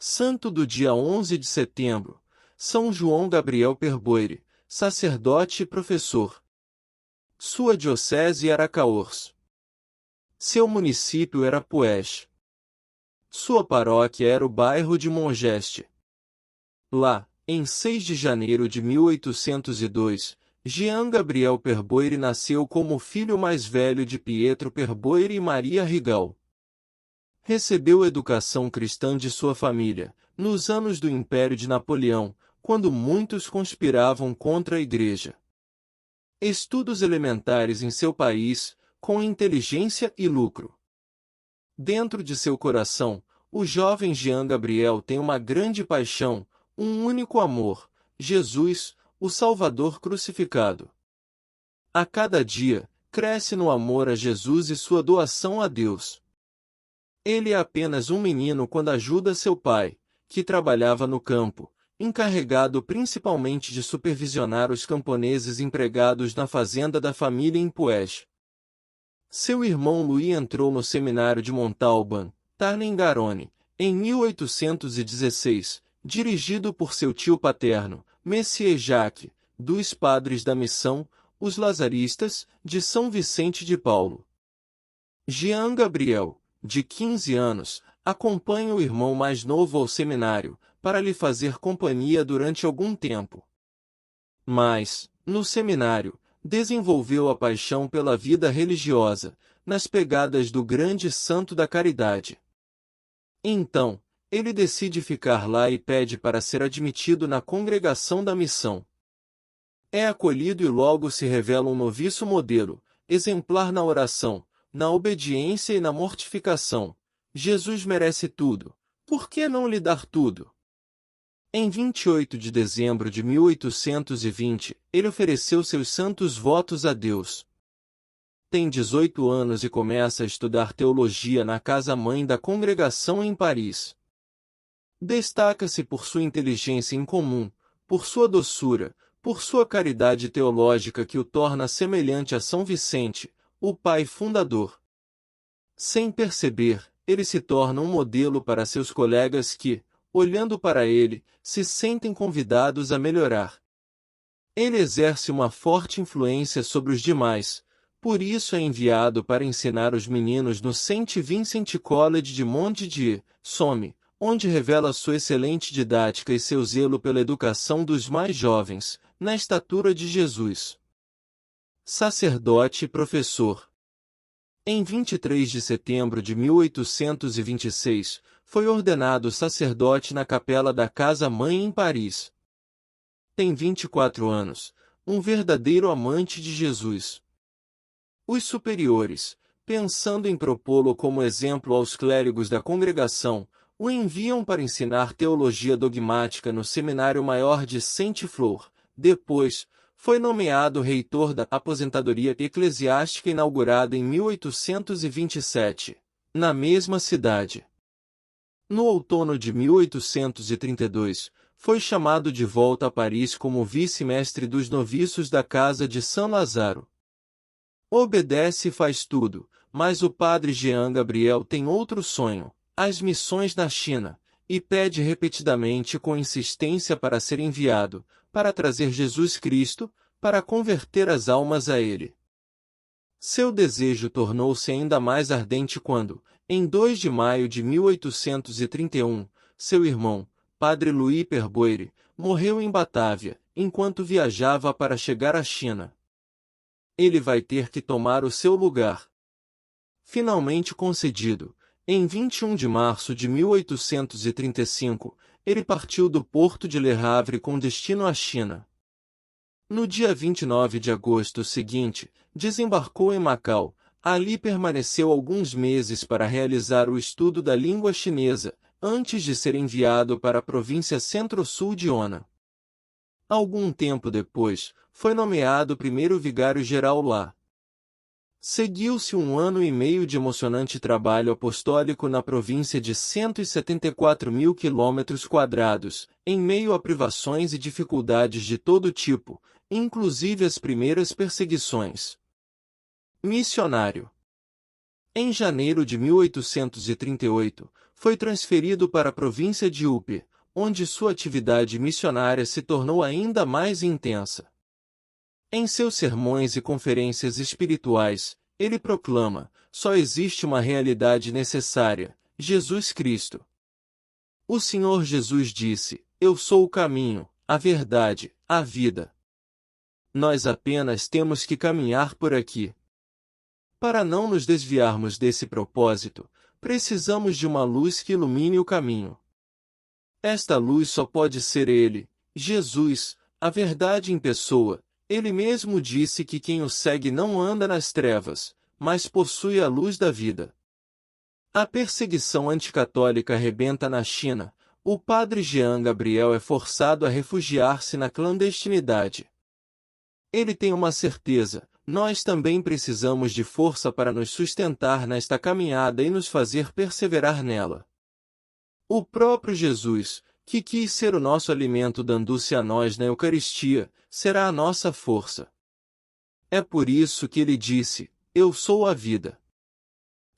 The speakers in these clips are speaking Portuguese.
Santo do dia 11 de setembro, São João Gabriel Perboire, sacerdote e professor. Sua diocese era Caorço. Seu município era Poés. Sua paróquia era o bairro de Mongeste. Lá, em 6 de janeiro de 1802, Jean Gabriel Perboire nasceu como filho mais velho de Pietro Perboire e Maria Rigal. Recebeu educação cristã de sua família, nos anos do Império de Napoleão, quando muitos conspiravam contra a Igreja. Estudos elementares em seu país, com inteligência e lucro. Dentro de seu coração, o jovem Jean Gabriel tem uma grande paixão, um único amor: Jesus, o Salvador crucificado. A cada dia, cresce no amor a Jesus e sua doação a Deus. Ele é apenas um menino quando ajuda seu pai, que trabalhava no campo, encarregado principalmente de supervisionar os camponeses empregados na fazenda da família em Poés. Seu irmão Louis entrou no seminário de Montalban, Tarn-et-Garonne, em 1816, dirigido por seu tio paterno, Messier Jacques, dos Padres da Missão, os Lazaristas, de São Vicente de Paulo. Jean Gabriel, de 15 anos, acompanha o irmão mais novo ao seminário, para lhe fazer companhia durante algum tempo. Mas, no seminário, desenvolveu a paixão pela vida religiosa, nas pegadas do grande santo da caridade. Então, ele decide ficar lá e pede para ser admitido na congregação da missão. É acolhido e logo se revela um noviço modelo, exemplar na oração, na obediência e na mortificação. Jesus merece tudo, por que não lhe dar tudo? Em 28 de dezembro de 1820, ele ofereceu seus santos votos a Deus. Tem 18 anos e começa a estudar teologia na casa-mãe da congregação em Paris. Destaca-se por sua inteligência incomum, por sua doçura, por sua caridade teológica que o torna semelhante a São Vicente, o pai fundador. Sem perceber, ele se torna um modelo para seus colegas que, olhando para ele, se sentem convidados a melhorar. Ele exerce uma forte influência sobre os demais, por isso é enviado para ensinar os meninos no St. Vincent College de Montdidier, Somme, onde revela sua excelente didática e seu zelo pela educação dos mais jovens, na estatura de Jesus. Sacerdote e professor. Em 23 de setembro de 1826, foi ordenado sacerdote na capela da Casa-Mãe em Paris. Tem 24 anos, um verdadeiro amante de Jesus. Os superiores, pensando em propô-lo como exemplo aos clérigos da congregação, o enviam para ensinar teologia dogmática no Seminário Maior de Saint-Flour. Depois, foi nomeado reitor da aposentadoria eclesiástica inaugurada em 1827, na mesma cidade. No outono de 1832, foi chamado de volta a Paris como vice-mestre dos noviços da Casa de São Lázaro. Obedece e faz tudo, mas o padre Jean Gabriel tem outro sonho: as missões na China, e pede repetidamente com insistência para ser enviado, para trazer Jesus Cristo, para converter as almas a Ele. Seu desejo tornou-se ainda mais ardente quando, em 2 de maio de 1831, seu irmão, padre Louis Perboire, morreu em Batávia, enquanto viajava para chegar à China. Ele vai ter que tomar o seu lugar. Finalmente concedido, em 21 de março de 1835, ele partiu do porto de Le Havre com destino à China. No dia 29 de agosto seguinte, desembarcou em Macau. Ali permaneceu alguns meses para realizar o estudo da língua chinesa, antes de ser enviado para a província centro-sul de Honan. Algum tempo depois, foi nomeado primeiro vigário-geral lá. Seguiu-se 1 ano e meio de emocionante trabalho apostólico na província de 174.000 km², em meio a privações e dificuldades de todo tipo, inclusive as primeiras perseguições. Missionário. Em janeiro de 1838, foi transferido para a província de Upi, onde sua atividade missionária se tornou ainda mais intensa. Em seus sermões e conferências espirituais, ele proclama: só existe uma realidade necessária, Jesus Cristo. O Senhor Jesus disse: eu sou o caminho, a verdade, a vida. Nós apenas temos que caminhar por aqui. Para não nos desviarmos desse propósito, precisamos de uma luz que ilumine o caminho. Esta luz só pode ser Ele, Jesus, a verdade em pessoa. Ele mesmo disse que quem o segue não anda nas trevas, mas possui a luz da vida. A perseguição anticatólica arrebenta na China. O padre Jean Gabriel é forçado a refugiar-se na clandestinidade. Ele tem uma certeza: nós também precisamos de força para nos sustentar nesta caminhada e nos fazer perseverar nela. O próprio Jesus, que quis ser o nosso alimento dando-se a nós na Eucaristia, será a nossa força. É por isso que ele disse: eu sou a vida.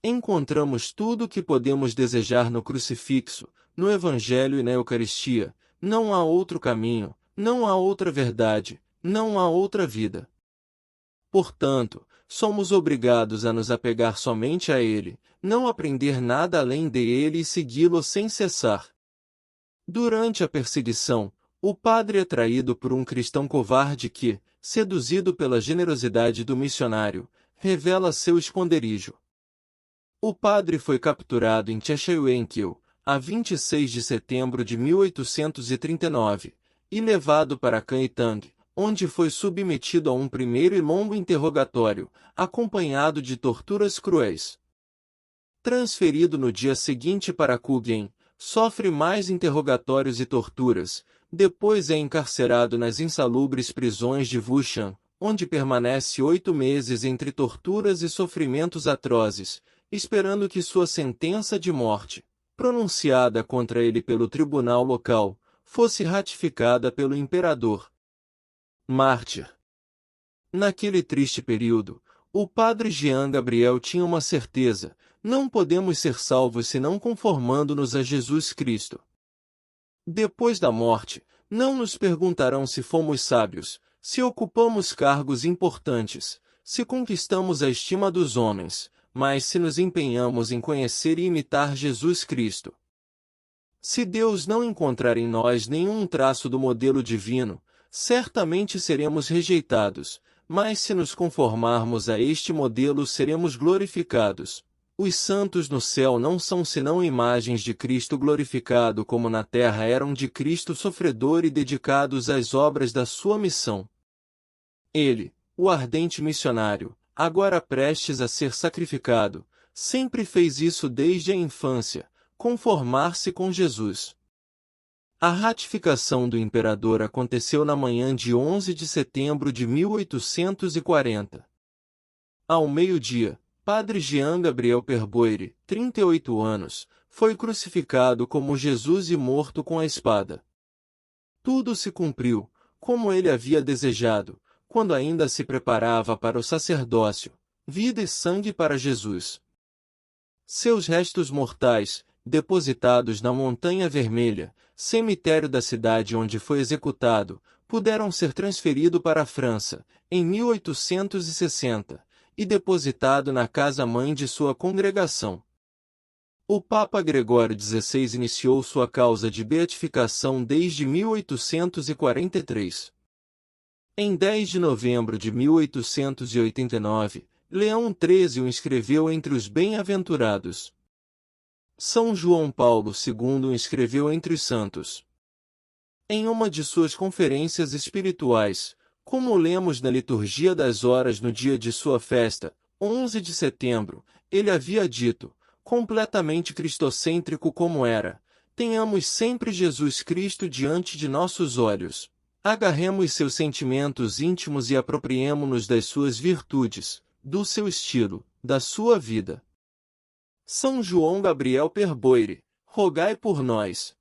Encontramos tudo o que podemos desejar no crucifixo, no Evangelho e na Eucaristia. Não há outro caminho, não há outra verdade, não há outra vida. Portanto, somos obrigados a nos apegar somente a Ele, não aprender nada além dele e segui-lo sem cessar. Durante a perseguição, o padre é traído por um cristão covarde que, seduzido pela generosidade do missionário, revela seu esconderijo. O padre foi capturado em Cheshire-en-Kiel, a 26 de setembro de 1839, e levado para Kai-Tang, onde foi submetido a um primeiro e longo interrogatório, acompanhado de torturas cruéis. Transferido no dia seguinte para Kugen, sofre mais interrogatórios e torturas, depois é encarcerado nas insalubres prisões de Wuhan, onde permanece 8 meses entre torturas e sofrimentos atrozes, esperando que sua sentença de morte, pronunciada contra ele pelo tribunal local, fosse ratificada pelo imperador. Mártir. Naquele triste período, o padre Jean Gabriel tinha uma certeza: não podemos ser salvos senão conformando-nos a Jesus Cristo. Depois da morte, não nos perguntarão se fomos sábios, se ocupamos cargos importantes, se conquistamos a estima dos homens, mas se nos empenhamos em conhecer e imitar Jesus Cristo. Se Deus não encontrar em nós nenhum traço do modelo divino, certamente seremos rejeitados, mas se nos conformarmos a este modelo seremos glorificados. Os santos no céu não são senão imagens de Cristo glorificado, como na terra eram de Cristo sofredor e dedicados às obras da sua missão. Ele, o ardente missionário, agora prestes a ser sacrificado, sempre fez isso desde a infância, conformar-se com Jesus. A ratificação do imperador aconteceu na manhã de 11 de setembro de 1840. Ao meio-dia, Padre Jean Gabriel Perboire, 38 anos, foi crucificado como Jesus e morto com a espada. Tudo se cumpriu, como ele havia desejado, quando ainda se preparava para o sacerdócio, vida e sangue para Jesus. Seus restos mortais, depositados na Montanha Vermelha, cemitério da cidade onde foi executado, puderam ser transferidos para a França, em 1860, e depositado na casa-mãe de sua congregação. O Papa Gregório XVI iniciou sua causa de beatificação desde 1843. Em 10 de novembro de 1889, Leão XIII o inscreveu entre os bem-aventurados. São João Paulo II o inscreveu entre os santos. Em uma de suas conferências espirituais, como lemos na liturgia das horas no dia de sua festa, 11 de setembro, ele havia dito, completamente cristocêntrico como era: tenhamos sempre Jesus Cristo diante de nossos olhos. Agarremos seus sentimentos íntimos e apropriemo-nos das suas virtudes, do seu estilo, da sua vida. São João Gabriel Perboire, rogai por nós.